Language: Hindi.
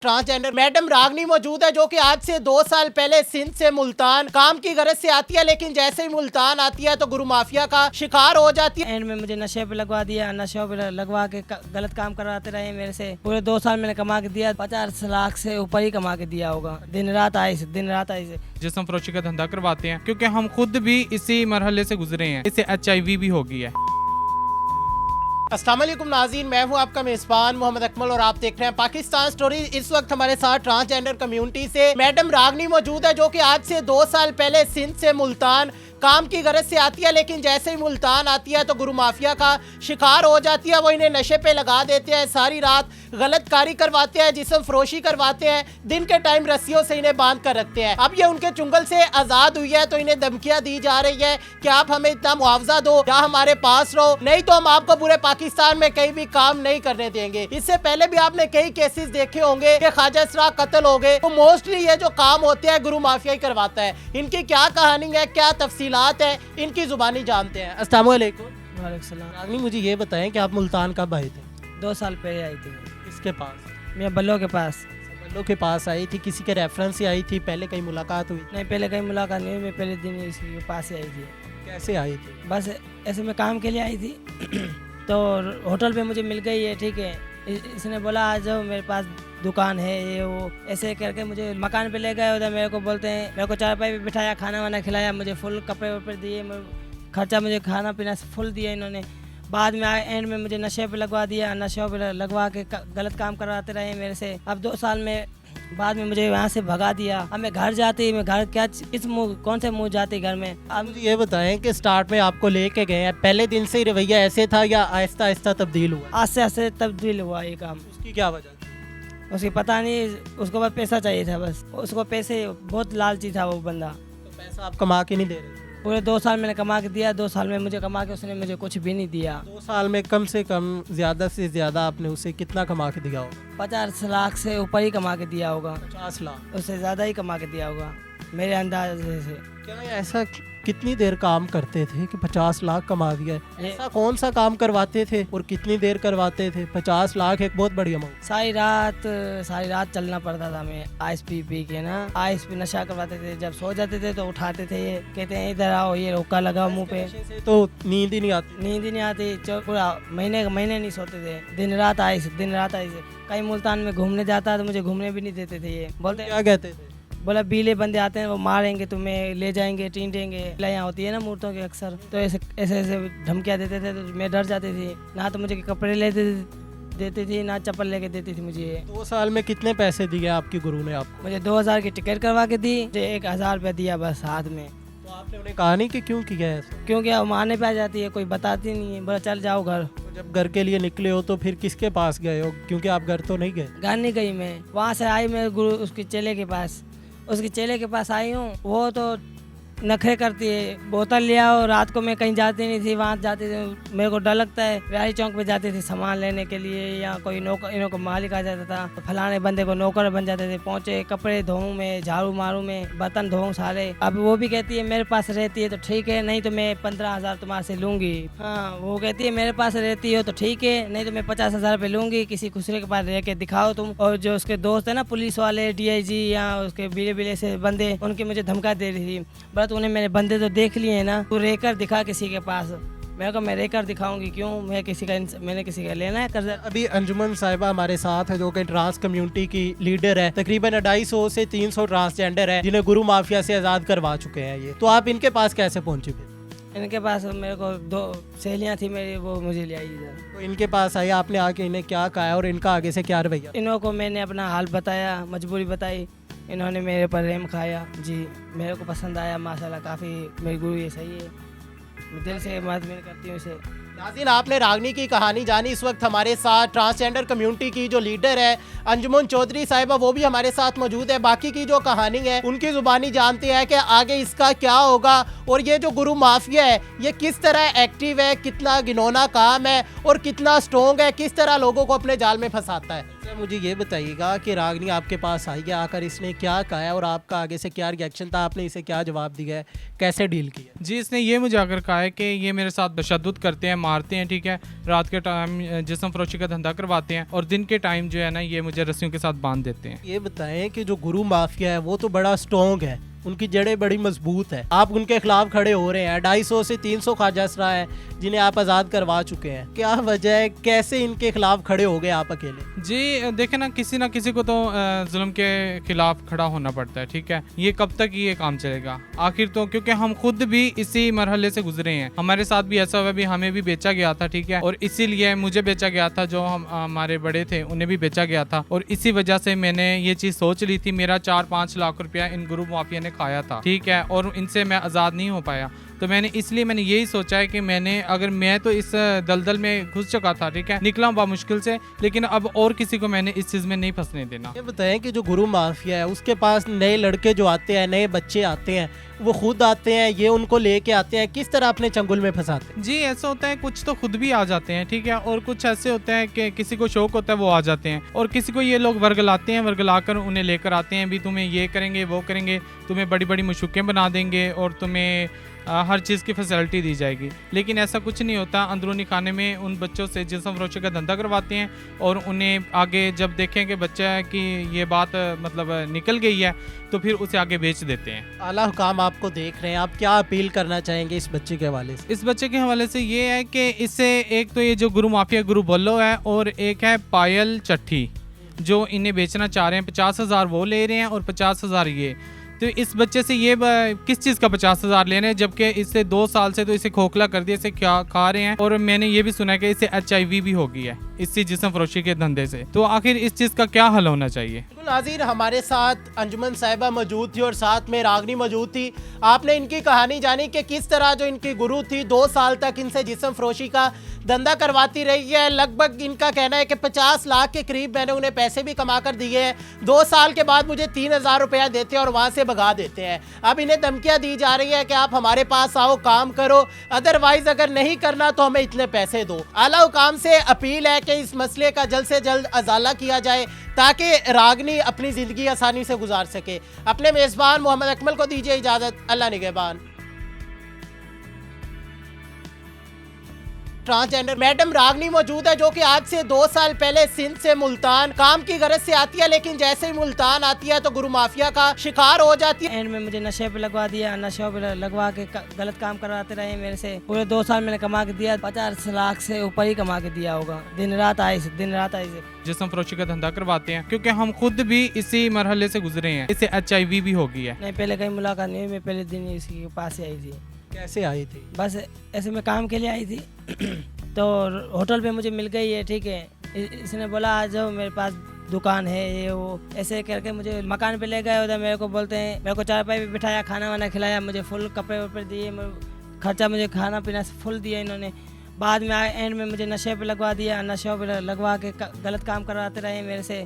ट्रांसजेंडर मैडम रागनी मौजूद है जो कि आज से 2 साल पहले सिंध से मुल्तान काम की गरज से आती है, लेकिन जैसे ही मुल्तान आती है तो गुरु माफिया का शिकार हो जाती है। एंड में मुझे नशे पे लगवा दिया, नशे पे लगवा के गलत काम करवाते रहे मेरे से। पूरे 2 साल मैंने कमा के दिया, 50 लाख से ऊपर ही कमा के दिया होगा। दिन रात आई से जिस्म फरोशी का धंधा करवाते हैं, क्योंकि हम खुद भी इसी मरहले से गुजरे हैं। इससे HIV भी हो गई है। अस्सलाम वालेकुम नाज़रीन, मैं हूं आपका मेज़बान मोहम्मद अकमल और आप देख रहे हैं पाकिस्तान स्टोरी। इस वक्त हमारे साथ ट्रांसजेंडर कम्युनिटी से मैडम रागनी मौजूद है जो कि आज से 2 साल पहले सिंध से मुल्तान काम की गरज से आती है, लेकिन जैसे ही मुल्तान आती है तो गुरु माफिया का शिकार हो जाती है। वो इन्हें नशे पे लगा देते हैं, सारी रात गलत कारी करवाते हैं, जिस्म फरोशी करवाते हैं, दिन के टाइम रस्सियों से इन्हें बांध कर रखते हैं। अब ये उनके चुंगल से आज़ाद हुई है तो इन्हें धमकियां दी जा रही है कि आप हमें इतना मुआवजा दो या हमारे पास रहो, नहीं तो हम आपको पूरे पाकिस्तान में कहीं भी काम नहीं करने देंगे। इससे पहले भी आपने कई केसेस देखे होंगे कि ख्वाजा इसरार कत्ल हो गए, तो मोस्टली ये जो काम होते हैं गुरु माफिया ही करवाता है। इनकी क्या कहानी है, क्या तफसीलात है, इनकी जुबानी जानते हैं। अस्सलाम वालेकुम। वालेकुम सलाम। रागनी, मुझे ये बताएं कि आप मुल्तान कब आए थे? 2 साल पहले आई थी। किसके पास? मैं बल्लो के पास। बल्लो के पास आई थी, किसी के रेफरेंस से आई थी? पहले कहीं मुलाकात हुई? नहीं, पहले कहीं मुलाकात नहीं हुई। मैं पहले दिन इसी के पास ही आई थी। कैसे आई थी? बस ऐसे मैं काम के लिए आई थी तो होटल पे मुझे मिल गई है, ठीक है। इसने बोला आ जाओ, मेरे पास दुकान है, ये वो ऐसे करके मुझे मकान पे ले गए। उधर मेरे को बोलते हैं, मेरे को चारपाई पे बिठाया, खाना वाना खिलाया, मुझे फुल कपड़े वपड़े दिए, खर्चा मुझे खाना पीना फुल दिया इन्होंने। बाद में एंड में मुझे नशे पे लगवा दिया, नशे पे लगवा के गलत काम करवाते रहे मेरे से। अब 2 साल में बाद में मुझे वहाँ से भगा दिया। अब मैं घर जाती, मैं घर क्या किस मुँह कौन से मुँह जाती घर में। अब मुझे ये बताएं कि स्टार्ट में आपको लेके गए हैं, पहले दिन से ही रवैया ऐसे था या आहिस्ता आहिस्ता तब्दील हुआ? आस्ते आस्ते तब्दील हुआ ये काम। उसकी क्या वजह थी? उसकी पता नहीं, उसको बस पैसा चाहिए था, बस उसको पैसे, बहुत लालची था वो बंदा। तो पैसा आप कमा के नहीं दे रहे थे? पूरे 2 साल मैंने कमा के दिया, 2 साल में मुझे कमा के उसने मुझे कुछ भी नहीं दिया। 2 साल में कम से कम ज़्यादा से ज़्यादा आपने उसे कितना कमा के दिया होगा? 50 लाख से ऊपर ही कमा के दिया होगा। 50 लाख? उससे ज़्यादा ही कमा के दिया होगा मेरे अंदाजे से। क्या ऐसा कितनी देर काम करते थे कि 50 लाख कमा दिया है? ऐसा कौन सा काम करवाते थे और कितनी देर करवाते थे? 50 लाख एक बहुत बड़ी अमाउंट। सारी रात चलना पड़ता था। मैं आइस पी के ना, आइस पे नशा करवाते थे। जब सो जाते थे तो उठाते थे, ये कहते हैं इधर आओ, ये रोका लगाओ मुंह पे। नशे से तो नींद ही नहीं आती? नींद ही नहीं आती, पूरा महीने नहीं सोते थे। दिन रात आई से कहीं मुल्तान में घूमने जाता तो मुझे घूमने भी नहीं देते थे। ये बोलते क्या कहते थे? बोला बीले बंदे आते हैं, वो मारेंगे तुम्हें, ले जाएंगे, टींटेंगे। यहाँ होती है ना मूर्तों के अक्सर, तो ऐसे धमकियाँ देते थे। तो मैं डर जाती थी ना, तो मुझे कपड़े देती थी ना चप्पल लेके देती थी मुझे। 2 साल में कितने पैसे दिए आपके गुरु ने आपको? मुझे 2000 की टिकट करवा के दी, मुझे 1000 रुपया दिया बस हाथ में। तो आपने उन्हें कहा नहीं कि क्यों किया है ऐसा? क्योंकि अब मारने पे आ जाती है, कोई बताती नहीं है। बोला चल जाओ घर। तो जब घर के लिए निकले हो तो फिर किसके पास गए हो, क्योंकि आप घर तो नहीं गए? घर नहीं गई मैं, वहाँ से आई मैं गुरु उसके चेले के पास। उसके चेले के पास आई हूँ, वो तो नखरे करती है। बोतल ले आओ, रात को मैं कहीं जाती नहीं थी, वहाँ जाती थी। मेरे को डर लगता है, बिहारी चौक पे जाती थी सामान लेने के लिए, या कोई नौकर, इन्हों को मालिक आ जाता था तो फलाने बंदे को नौकर बन जाते थे। पहुँचे, कपड़े धोऊं मैं, झाड़ू मारूं मैं, बर्तन धोऊं सारे। अब वो भी कहती है मेरे पास रहती है तो ठीक है, नहीं तो मैं 15,000 तुम्हारे से लूँगी। हाँ, वो कहती है मेरे पास रहती हो तो ठीक है, नहीं तो मैं 50,000 रुपये लूँगी, किसी दूसरे के पास रह के दिखाओ तुम। और जो उसके दोस्त है ना, पुलिस वाले, DIG या उसके बिले से बंदे, उनके मुझे धमका दे रही थी। बट उन्हें मेरे बंदे तो देख लिए ना, तू रेकर दिखा किसी के पास। मेरे को मैं रेकर दिखाऊंगी, क्यों? मैंने किसी का लेना है कर्जा। अभी अंजुमन साहिबा हमारे साथ है जो कि ट्रांस कम्युनिटी की लीडर है। तकरीबन 250 से 300 ट्रांसजेंडर है जिन्हें गुरु माफिया से आज़ाद करवा चुके हैं ये। तो आप इनके पास कैसे पहुंचे फिर? इनके पास मेरे को 2 सहेलियाँ थी मेरी, वो मुझे ले आई इधर। तो इनके पास आई, आपने आके इन्हें क्या कहा और इनका आगे से क्या रवैया? इन्हों को मैंने अपना हाल बताया, मजबूरी बताई, इन्होंने मेरे पर रहम खाया जी। मेरे को पसंद आया माशाल्लाह, काफ़ी मेरी गुरु ये सही है, मैं दिल से मदद करती हूँ इसे। नाज़रीन, आपने रागनी की कहानी जानी। इस वक्त हमारे साथ ट्रांसजेंडर कम्युनिटी की जो लीडर है अंजुमन चौधरी साहिबा, वो भी हमारे साथ मौजूद है। बाकी की जो कहानी है उनकी ज़ुबानी जानते हैं कि आगे इसका क्या होगा और ये जो गुरु माफिया है ये किस तरह एक्टिव है, कितना घिनौना काम है और कितना स्ट्रॉन्ग है, किस तरह लोगों को अपने जाल में फंसाता है। अच्छा, मुझे ये बताइएगा कि रागनी आपके पास आई है, आकर इसने क्या कहा है और आपका आगे से क्या रिएक्शन था, आपने इसे क्या जवाब दिया है, कैसे डील किया? जी, इसने ये मुझे आकर कहा है कि ये मेरे साथ तशद्दुद करते हैं, मारते हैं, ठीक है, रात के टाइम जिस्म फरोशी का धंधा करवाते हैं और दिन के टाइम जो है ना ये मुझे रस्सियों के साथ बांध देते हैं। ये बताएं कि जो गुरु माफिया है वो तो बड़ा स्ट्रॉन्ग है, उनकी जड़ें बड़ी मजबूत है, आप उनके खिलाफ खड़े हो रहे हैं, 250 से 300 ख्वाजा असरा है जिन्हें आप आज़ाद करवा चुके हैं, क्या वजह है, कैसे इनके खिलाफ खड़े हो गए आप अकेले? जी देखे ना किसी को तो जुल्म के खिलाफ खड़ा होना पड़ता है, ठीक है, ये कब तक ये काम चलेगा आखिर, तो क्योंकि हम खुद भी इसी मरहले से गुजरे हैं, हमारे साथ भी ऐसा हुआ, भी हमें भी बेचा गया था, ठीक है, और इसीलिए मुझे बेचा गया था, जो हमारे बड़े थे उन्हें भी बेचा गया था, और इसी वजह से मैंने ये चीज़ सोच ली थी, मेरा 4-5 लाख रुपया इन गुरु माफिया ने खाया था, ठीक है, और इनसे मैं आज़ाद नहीं हो पाया, तो इसलिए मैंने यही सोचा है कि मैं तो इस दलदल में घुस चुका था, ठीक है, निकला मुश्किल से, लेकिन अब और किसी को मैंने इस चीज़ में नहीं फंसने देना। ये बताएं कि जो गुरु माफिया है उसके पास नए लड़के जो आते हैं, नए बच्चे आते हैं, वो खुद आते हैं, ये उनको लेके आते हैं, किस तरह अपने चंगुल में फंसाते हैं? जी ऐसा होता है, कुछ तो खुद भी आ जाते हैं, ठीक है, और कुछ ऐसे होते हैं कि किसी को शौक होता है वो आ जाते हैं, और किसी को ये लोग वर्गलाते हैं, वर्गलाकर उन्हें लेकर आते हैं, भी तुम्हें ये करेंगे वो करेंगे, तुम्हें बड़ी बड़ी मशूक़ें बना देंगे और तुम्हें हर चीज़ की फैसिलिटी दी जाएगी, लेकिन ऐसा कुछ नहीं होता। अंदरूनी खाने में उन बच्चों से जिस्म फरोशी का धंधा करवाते हैं और उन्हें आगे जब देखें कि बच्चा है कि ये बात मतलब निकल गई है तो फिर उसे आगे बेच देते हैं। आला हुकाम आपको देख रहे हैं, आप क्या अपील करना चाहेंगे इस बच्चे के हवाले से? इस बच्चे के हवाले से ये है कि इससे एक तो ये जो गुरु माफिया गुरु बल्लो है और एक है पायल चट्ठी जो इन्हें बेचना चाह रहे हैं, 50,000 वो ले रहे हैं और 50,000 ये, तो इस बच्चे से ये किस चीज़ का 50,000 ले रहे हैं, जबकि इससे 2 साल से तो इसे खोखला कर दिया, इसे क्या खा रहे हैं, और मैंने ये भी सुना है कि इसे HIV भी हो गई है इसी जिस्म फरोशी के धंधे से, तो आखिर इस चीज़ का क्या हल होना चाहिए? नाज़रीन, हमारे साथ अंजुमन साहिबा मौजूद थी और साथ में रागनी मौजूद थी। आपने इनकी कहानी जानी कि किस तरह जो इनकी गुरु थी 2 साल तक इनसे जिस्म फरोशी का धंधा करवाती रही है। लगभग इनका कहना है कि 50 लाख के करीब मैंने उन्हें पैसे भी कमा कर दिए हैं। 2 साल के बाद मुझे 3,000 रुपया देते हैं और वहाँ से भगा देते हैं। अब इन्हें धमकियाँ दी जा रही है कि आप हमारे पास आओ, काम करो, अदरवाइज अगर नहीं करना तो हमें इतने पैसे दो। आला हुकाम से अपील है कि इस मसले का जल्द से जल्द अजाला किया जाए ताकि रागनी अपनी ज़िंदगी आसानी से गुजार सके। अपने मेज़बान मोहम्मद अकमल को दीजिए इजाज़त। अल्लाह निगहबान। ट्रांसजेंडर मैडम रागनी मौजूद है जो कि आज से 2 साल पहले सिंध से मुल्तान काम की गरज से आती है, लेकिन जैसे ही मुल्तान आती है तो गुरु माफिया का शिकार हो जाती है। एंड में मुझे नशे पे लगवा दिया, नशे पे लगवा के गलत काम करवाते रहे मेरे से। पूरे 2 साल मैंने कमा के दिया, 50 लाख से ऊपर ही कमा के दिया होगा। दिन रात आई से जिस्म फरोशी का धंधा करवाते हैं क्योंकि हम खुद भी इसी मरहले से गुजरे हैं, इसे HIV भी हो गई है। नहीं, पहले कहीं मुलाकात नहीं हुई, मैं पहले दिन इसके पास ही आई थी। कैसे आई थी? बस ऐसे मैं काम के लिए आई थी तो होटल पे मुझे मिल गई है, ठीक है। इसने बोला आ जाओ मेरे पास दुकान है, ये वो ऐसे करके मुझे मकान पे ले गए। उधर मेरे को बोलते हैं, मेरे को चारपाई पे बिठाया, खाना वाना खिलाया, मुझे फुल कपड़े वपड़े दिए, खर्चा मुझे खाना पीना फुल दिया इन्होंने। बाद में एंड में मुझे नशे पे लगवा दिया, नशे पे लगवा के गलत काम करवाते रहे मेरे से।